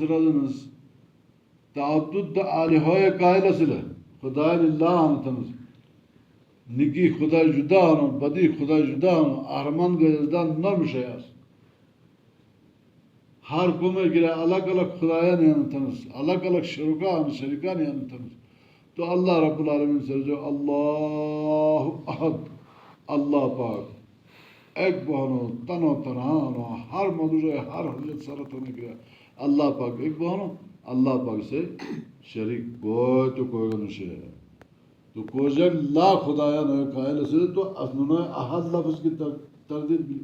sıradınız. Taaddud da alihoya kailasıyla. Hudayillah anlatınız. Niki Huday juda hanım, badi Huday juda hanım. Arman gözden ne müşeyaz. Her kome gire alak alak Huday'a yanıtınız. Alak alak şerikan yanıtınız. تو اللہ رب العالمین سے جو اللہ احد اللہ پاک ایک بہنو تنو تنہانو ہر مدوجہ ہر حجت سرت ہونے کے اللہ پاک ایک بہنو اللہ پاک سے شریک کوئی تو کوئی نشے ہے تو کوئی جب لا خدایا نوے قائل سے تو اصنونے احد لفظ کی تردید بھی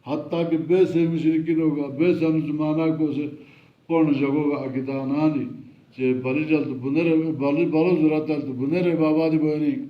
حتیٰ کہ بے سے مشرکین ہوگا بے سے مسلمانہ کو سے پورن جگہوں کا عقیدانانی че барижал бунере бало зуратал бунере баба ди бони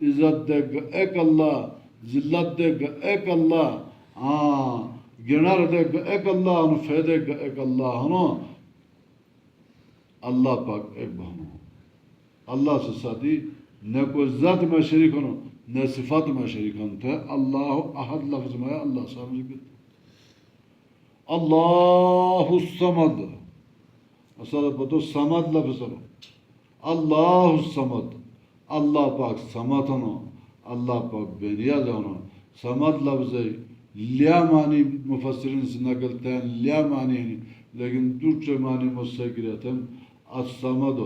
عزت دے گا ایک اللہ ذلت دے گا ایک اللہ گنار دے گا ایک اللہ نفع دے گا ایک اللہ ہنو اللہ پاک ایک بہنو اللہ سے ساتھی نہ کوئی ذات میں شریک ہنو نہ صفات میں شریک ہنو تھے اللہ احد لفظ میں اللہ سامنے کرتے اللہ الصمد اصلا بتو سمد لفظ ہنو اللہ الصمد اللہ پاک سمت ہونا اللہ پاک بینیاز ہونا سمت لفظ ہے لیا معنی مفسرین سے نقلتے ہیں لیا معنی ہے لیکن دوسرے معنی مجھ سے گرہتے ہیں السمد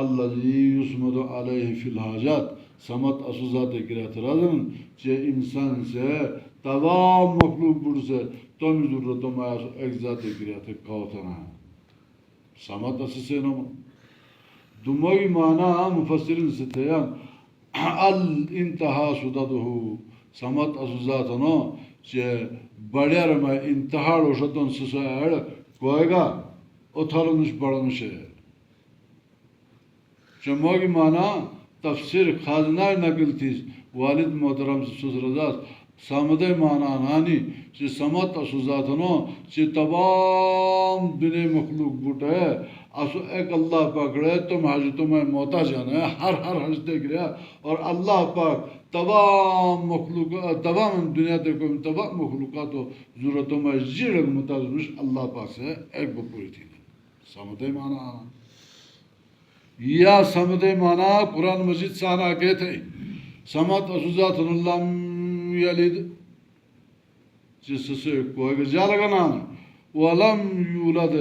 الذی یسمد علیہ فی الحاجات سمت اسوزات گرہتے رازن چہ انسان سے تمام مخلوق بڑھ سے تم ضرورتوں میں ایک ذات گرہتے کہوتنا ہے سمت اسوزے نمو دماغی معنی مفسرین سے تھے الانتہا سددہو سمت اسوزات نو چہ بڑیا رمائے انتہا روشتن سسائے کوئے گا اتھالنش بڑھنش ہے چماغی معنی تفسیر خازنہ نقل تھی والد محترم سے سسرزات سامد معنی نانی چہ سمت اسوزات نو چہ تمام دنیا مخلوق بوٹا ہے اسو ایک اللہ پکڑے تم حاجتوں میں موتا جانا ہے ہر حاجت دیکھ رہا اور اللہ پاک تمام مخلوقات تمام دنیا دیکھو تمام مخلوقات و ضرورتوں میں جیڑ متعلق اللہ پاک سے ایک بپوری تھی سمجھے مانا یا سمجھے مانا قرآن مجید سانا کہتے ہیں سمت اسوزات لم یلد جس سے کوئی گجا لگا نام ولم یولد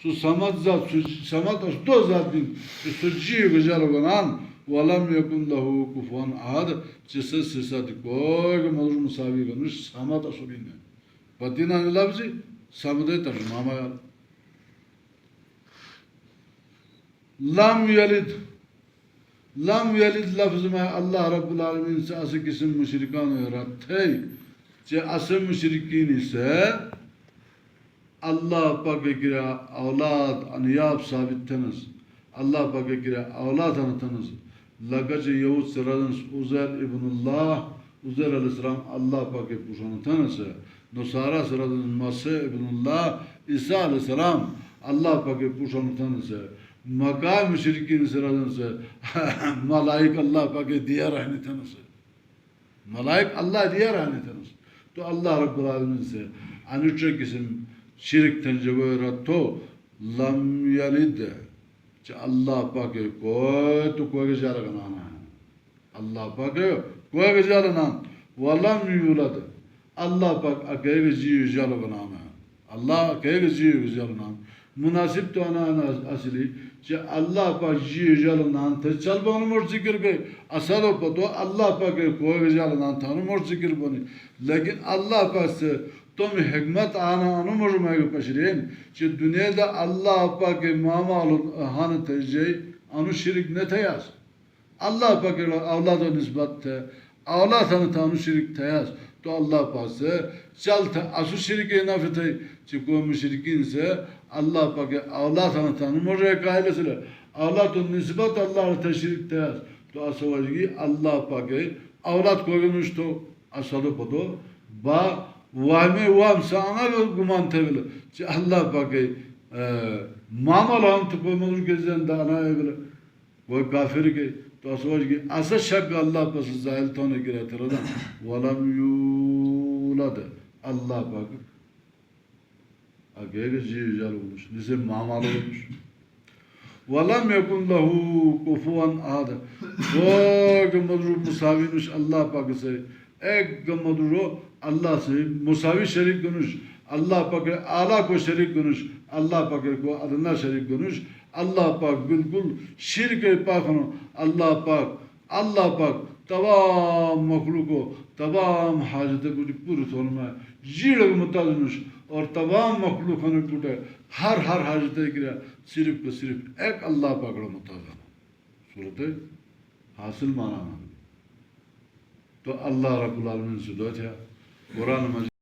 سو سمت ذات سمت اس دو ذات دین سجی گجا لگا نام ولم یکن لہو کفوان احد جس سے ساتھ کوئی مدر مساوی گنوش سمت اسولین ہے پتینا لفظی سمت ترجمہ مایا لم یلد لفظ میں اللہ رب العالمین سے اسے قسم مشرکان رد ہے چہ اسے مشرکین سے اللہ پاک کرا اولاد انیاب ثابت تنس اللہ پاک کرا اولاد انتنس لگا چہ یہود سرادنس عزیر ابن اللہ عزیر علیہ السلام اللہ پاک پوشان تنس نصارہ سرادنس مسیح ابن اللہ عیسیٰ علیہ السلام اللہ پاک پوشان تنس مقام مشرکین سرادن سے ملائک اللہ پاک دیا رہنے تھنس ملائک اللہ دیا رہنے تھنس تو اللہ رب العالمین سے انوچے قسم شرک تھن جگہ رتھو لم یلد چہ اللہ پاک کوئی تو کوئی گجارہ گنانا ہے اللہ پاک کوئی گجارہ نام ولم یولد اللہ پاک اکیگ جی گجارہ گنانا ہے اللہ اکیگ جی گجارہ نام مناسب تو آنا اصلی کہ اللہ پاک جی جال نان تھے چل بانو مر ذکر گئے اصل پتو اللہ پاک کوئی جال نان تھا مر ذکر بنی لیکن اللہ پاک سے تم حکمت آنا انو مر میں پشرین کہ دنیا دا اللہ پاک مامال ہان تھے جے انو شرک نہ تھے اس اللہ پاک اولاد و نسبت تھے اولاد ہن تھا انو شرک تھے اس تو اللہ پاک سے چل تھا اسو شرک نہ تھے کہ کوئی مشرکین سے اللہ پاک اولاد ہن تھا مر قائل سے اولاد و نسبت اللہ تھے شرک تھے تو تو اسوجگی اللہ پاک اولاد کوگنوش تو اسادو پدو با وahme uam sana guman tevle çi Allah pake mamalam tu koymadır gezen dana evle bu kafir ke to asvaj ki asa şak Allah pas zahil tone giretir adam valam yulad Allah pak agege civcal olmuş nise mamalı olmuş valam yakun lahu kufuvan ahad o gamadur musavinuş Allah pak se ek gamaduro اللہ سے مساوی شریک گنوش اللہ پاک اعلیٰ کو شریک گنوش اللہ پاک کو ادنا شریک گنوش اللہ پاک بالکل شرک پاک ہوں اللہ پاک تمام مخلوق کو تمام حاجت کو پورے طور میں جیڑ متعلق اور تمام مخلوق نے پوٹے ہر حاجت گرا صرف کو صرف ایک اللہ پاک رو متعلق صورت حاصل مانا تو اللہ رب العالمین سے دعا تھا قرآن مجید